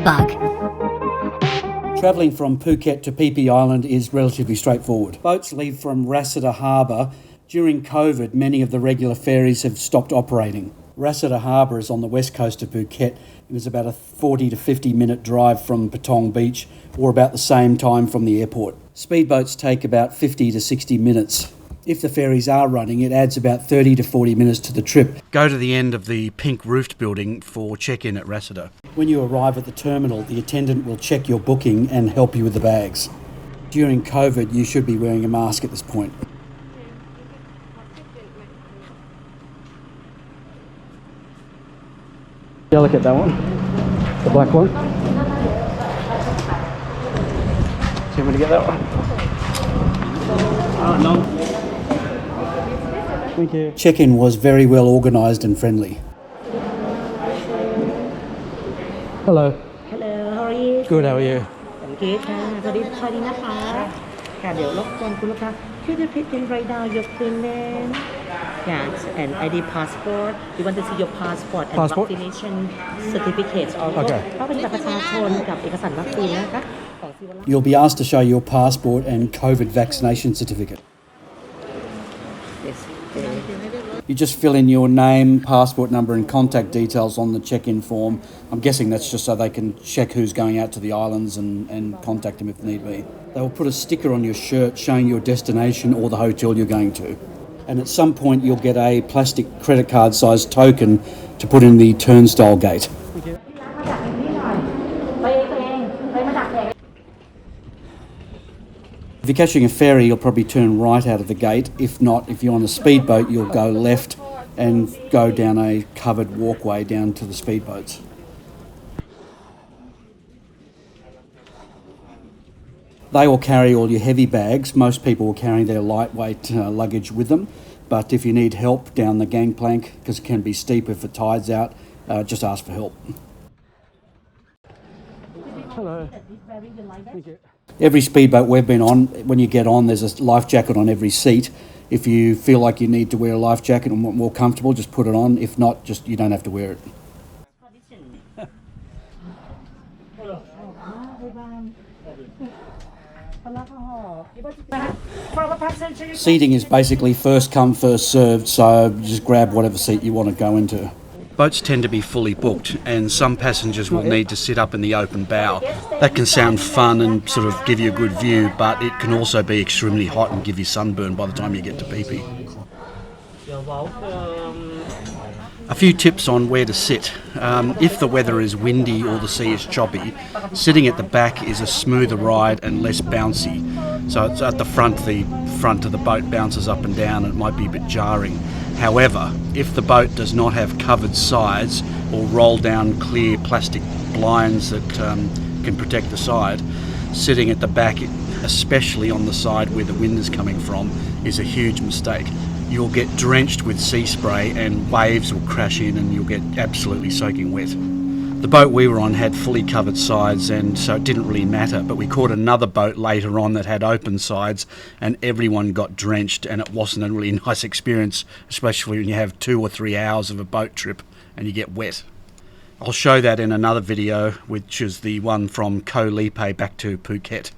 bug. Travelling from Phuket to Phi Phi Island is relatively straightforward. Boats leave from Railay Harbour. During COVID, many of the regular ferries have stopped operating. Railay Harbour is on the west coast of Phuket. It is about a 40 to 50 minute drive from Patong Beach, or about the same time from the airport. Speedboats take about 50 to 60 minutes. If the ferries are running, it adds about 30 to 40 minutes to the trip. Go to the end of the pink roofed building for check-in at Railay. When you arrive at the terminal, the attendant will check your booking and help you with the bags. During COVID, you should be wearing a mask at this point. Yeah, look at that one. The black one. Do you want me to get that one? No. Thank you. Check-in was very well organised and friendly. Hello. Hello, how are you? Good, how are you? Thank you. สวัสดีนะคะค่ะเดี๋ยวรบกวนคุณลูกค้า Could you please write down your full name? Yeah, and ID passport. You want to see your passport and vaccination certificates also. Okay. ก็เป็นบัตรประชาชนกับเอกสารวัคซีนนะคะ You'll be asked to show your passport and COVID vaccination certificate. Yes. You just fill in your name, passport number and contact details on the check-in form. I'm guessing that's just so they can check who's going out to the islands and contact them if need be. They will put a sticker on your shirt showing your destination or the hotel you're going to. And at some point you'll get a plastic credit card sized token to put in the turnstile gate. If you're catching a ferry, you'll probably turn right out of the gate. If not, if you're on a speedboat, you'll go left and go down a covered walkway down to the speedboats. They will carry all your heavy bags. Most people will carry their lightweight luggage with them. But if you need help down the gangplank, because it can be steep if the tide's out, just ask for help. Hello. Thank you. Every speedboat we've been on, when you get on, there's a life jacket on every seat. If you feel like you need to wear a life jacket and want more comfortable, just put it on. If not, just you don't have to wear it. Seating is basically first come, first served, so just grab whatever seat you want to go into. Boats tend to be fully booked and some passengers will need to sit up in the open bow. That can sound fun and sort of give you a good view, but it can also be extremely hot and give you sunburn by the time you get to Phi Phi. You're welcome. A few tips on where to sit. If the weather is windy or the sea is choppy, sitting at the back is a smoother ride and less bouncy. So it's at the front of the boat bounces up and down and it might be a bit jarring. However, if the boat does not have covered sides or roll down clear plastic blinds that can protect the side, sitting at the back, especially on the side where the wind is coming from, is a huge mistake. You'll get drenched with sea spray and waves will crash in and you'll get absolutely soaking wet. The boat we were on had fully covered sides and so it didn't really matter, but we caught another boat later on that had open sides and everyone got drenched and it wasn't a really nice experience, especially when you have 2 or 3 hours of a boat trip and you get wet. I'll show that in another video, which is the one from Koh Lipe back to Phuket.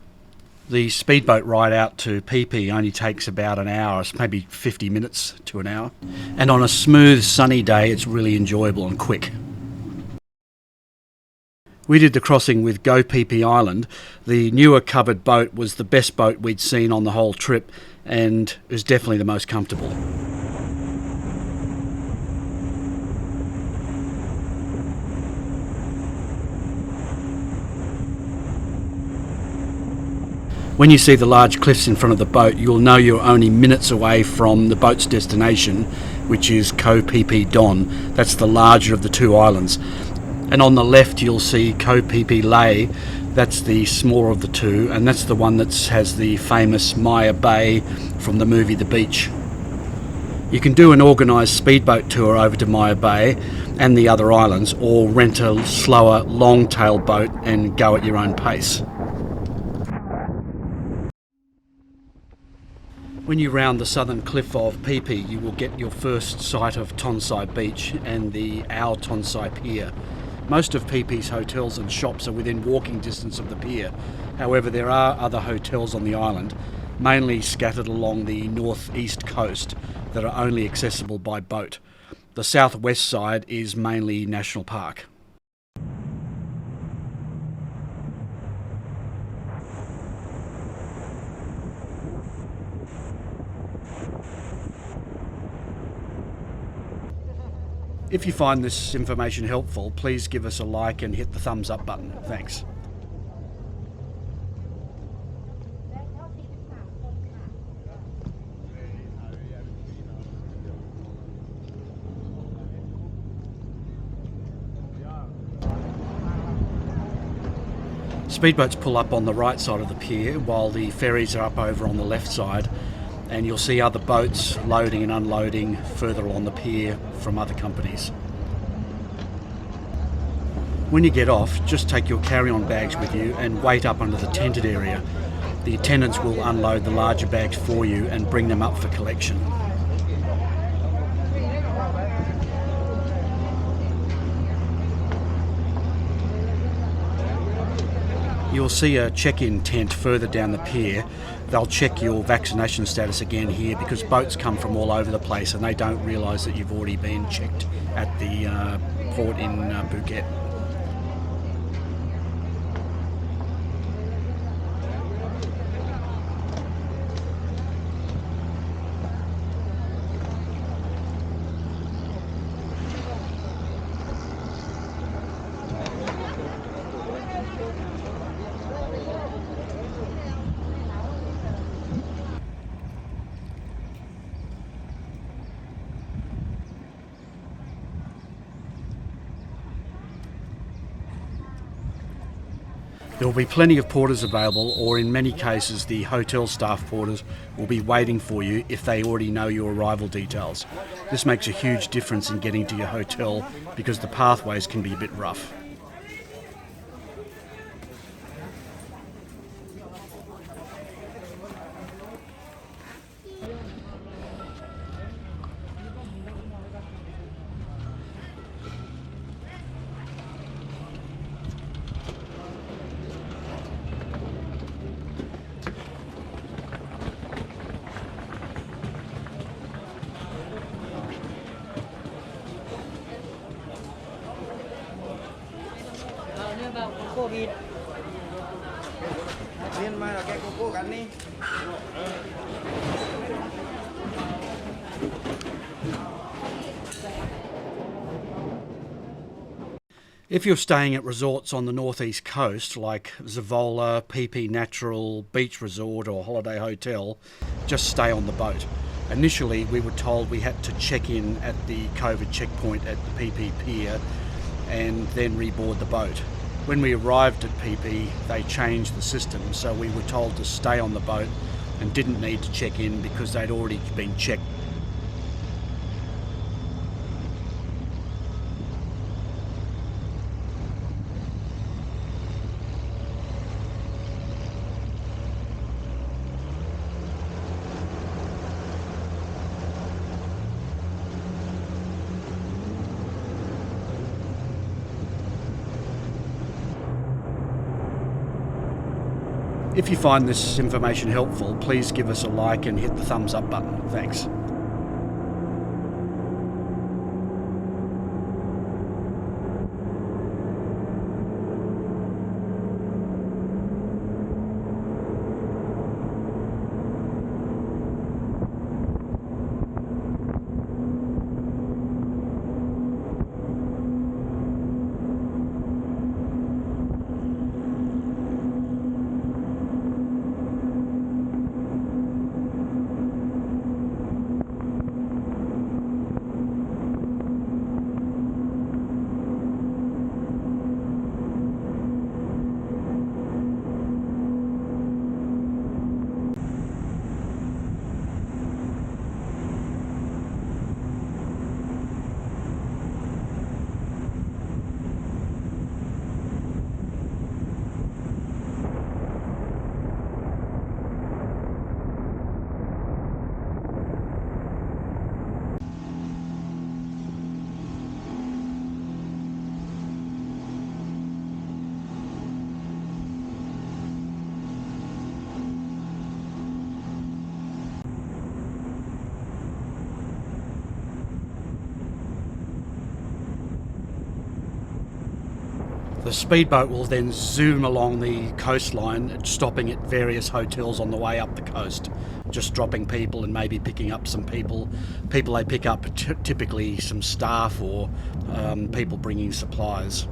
The speedboat ride out to Phi Phi only takes about an hour, maybe 50 minutes to an hour. And on a smooth sunny day it's really enjoyable and quick. We did the crossing with Go Phi Phi Island. The newer covered boat was the best boat we'd seen on the whole trip and it was definitely the most comfortable. When you see the large cliffs in front of the boat, you'll know you're only minutes away from the boat's destination, which is Koh Phi Phi Don. That's the larger of the 2 islands. And on the left you'll see Koh Phi Phi Lay, that's the smaller of the 2, and that's the one that has the famous Maya Bay from the movie The Beach. You can do an organised speedboat tour over to Maya Bay and the other islands, or rent a slower long-tail boat and go at your own pace. When you round the southern cliff of Phi Phi, you will get your first sight of Tonsai Beach and the Ao Tonsai Pier, Most of Phi Phi's hotels and shops are within walking distance of the pier. However, there are other hotels on the island, mainly scattered along the northeast coast, that are only accessible by boat. The southwest side is mainly national park. If you find this information helpful, please give us a like and hit the thumbs up button. Thanks. Speedboats pull up on the right side of the pier while the ferries are up over on the left side, and you'll see other boats loading and unloading further along the pier from other companies. When you get off, just take your carry-on bags with you and wait up under the tented area. The attendants will unload the larger bags for you and bring them up for collection. You'll see a check-in tent further down the pier. They'll check your vaccination status again here because boats come from all over the place and they don't realise that you've already been checked at the port in Phuket. There will be plenty of porters available, or in many cases the hotel staff porters will be waiting for you if they already know your arrival details. This makes a huge difference in getting to your hotel because the pathways can be a bit rough. Covid. Liên mai là cái cô gắn đi. If you're staying at resorts on the northeast coast like Zavola, Phi Phi Natural, Beach Resort or Holiday Hotel, just stay on the boat. Initially we were told we had to check in at the COVID checkpoint at the Phi Phi Pier and then reboard the boat. When we arrived at Phi Phi, they changed the system, so we were told to stay on the boat and didn't need to check in because they'd already been checked. If you find this information helpful, please give us a like and hit the thumbs up button. Thanks. The speedboat will then zoom along the coastline, stopping at various hotels on the way up the coast, just dropping people and maybe picking up some people. People they pick up typically some staff or people bringing supplies.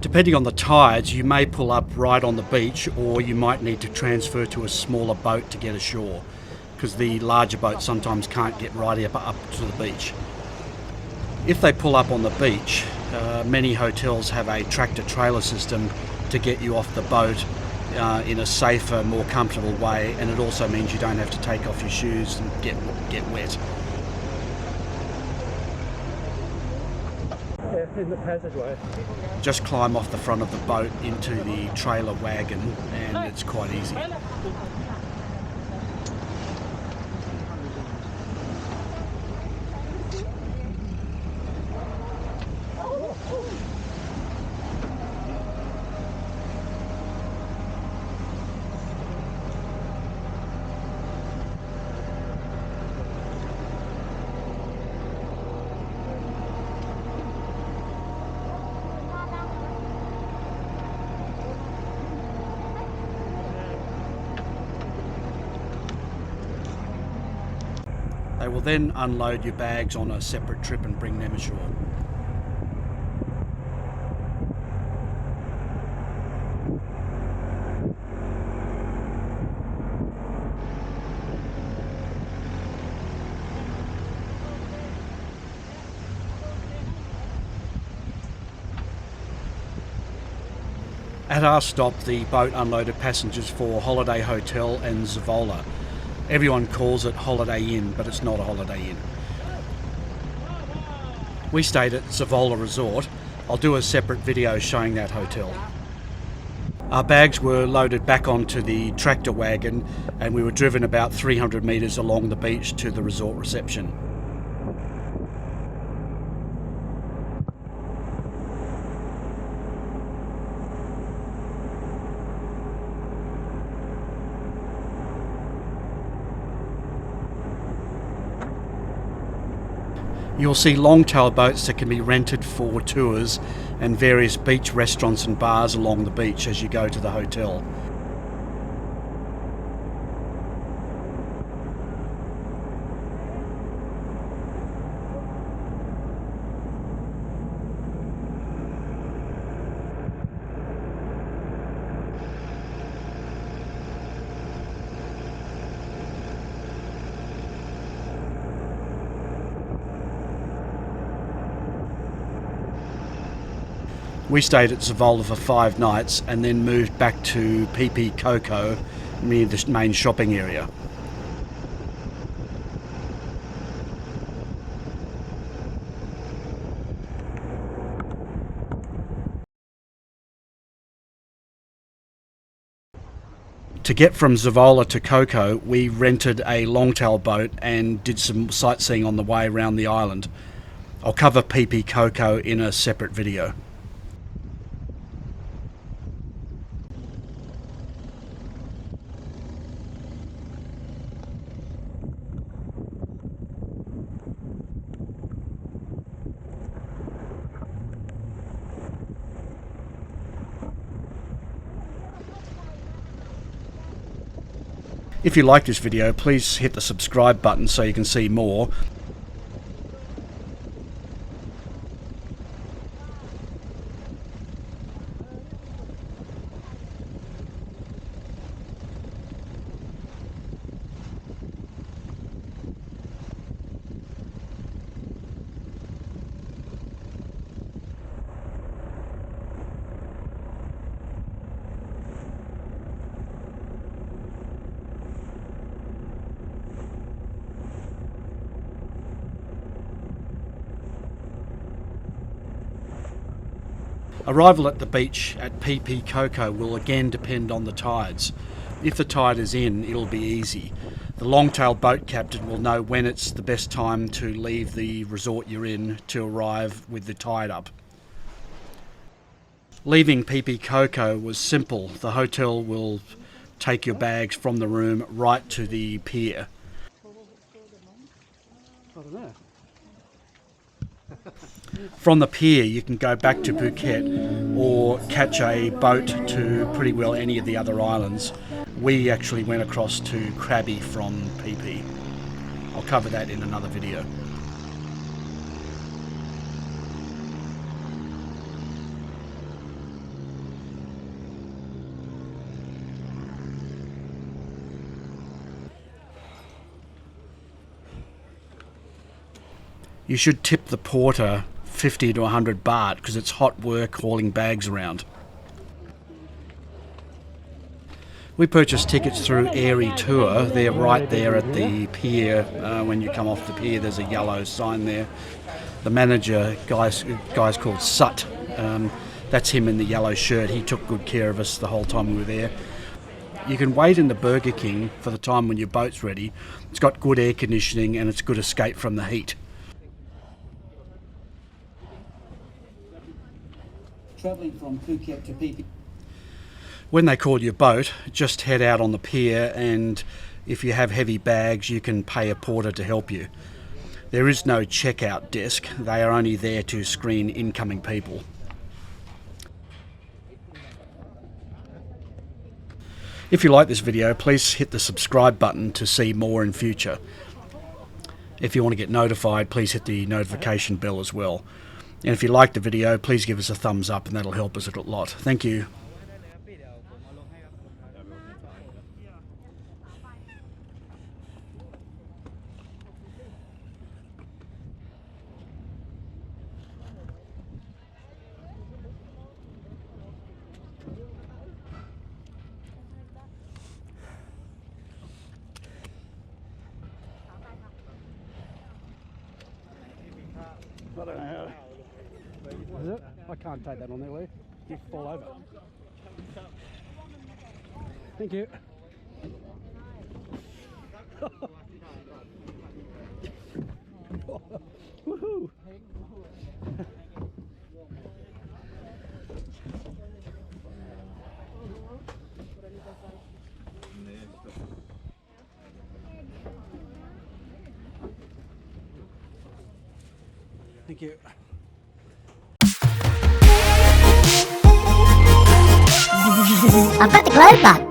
Depending on the tides, you may pull up right on the beach, or you might need to transfer to a smaller boat to get ashore, because the larger boats sometimes can't get right up to the beach. If they pull up on the beach, many hotels have a tractor-trailer system to get you off the boat in a safer, more comfortable way, and it also means you don't have to take off your shoes and get wet. In the passageway. Just climb off the front of the boat into the trailer wagon and it's quite easy. They will then unload your bags on a separate trip and bring them ashore. At our stop, the boat unloaded passengers for Holiday Hotel and Zavola. Everyone calls it Holiday Inn, but it's not a Holiday Inn. We stayed at Zavola Resort. I'll do a separate video showing that hotel. Our bags were loaded back onto the tractor wagon and we were driven about 300 metres along the beach to the resort reception. You'll see long-tail boats that can be rented for tours and various beach restaurants and bars along the beach as you go to the hotel. We stayed at Zavola for 5 nights and then moved back to Phi Phi Coco near the main shopping area. To get from Zavola to Coco, we rented a longtail boat and did some sightseeing on the way around the island. I'll cover Phi Phi Coco in a separate video. If you like this video, please hit the subscribe button so you can see more. Arrival at the beach at Phi Phi Coco will again depend on the tides. If the tide is in, it'll be easy. The long-tail boat captain will know when it's the best time to leave the resort you're in to arrive with the tide up. Leaving Phi Phi Coco was simple. The hotel will take your bags from the room right to the pier. I don't know. From the pier you can go back to Phuket or catch a boat to pretty well any of the other islands. We actually went across to Krabi from Phi Phi. I'll cover that in another video. You should tip the porter 50 to 100 baht because it's hot work hauling bags around. We purchased tickets through Airy Tour. They're right there at the pier. When you come off the pier, there's a yellow sign there. The manager, guy's called Sut. That's him in the yellow shirt. He took good care of us the whole time we were there. You can wait in the Burger King for the time when your boat's ready. It's got good air conditioning and it's good escape from the heat. Travelling from Phuket to Phi Phi. When they call your boat, just head out on the pier, and if you have heavy bags you can pay a porter to help you. There is no checkout desk. They are only there to screen incoming people. If you like this video, please hit the subscribe button to see more in future. If you want to get notified, please hit the notification bell as well. And if you like the video, please give us a thumbs up and that'll help us a lot. Thank you. I don't know how. Is it? I can't take that on there, Lee. You fall over. Thank you. Woohoo! Thank you. I've got the globe bug.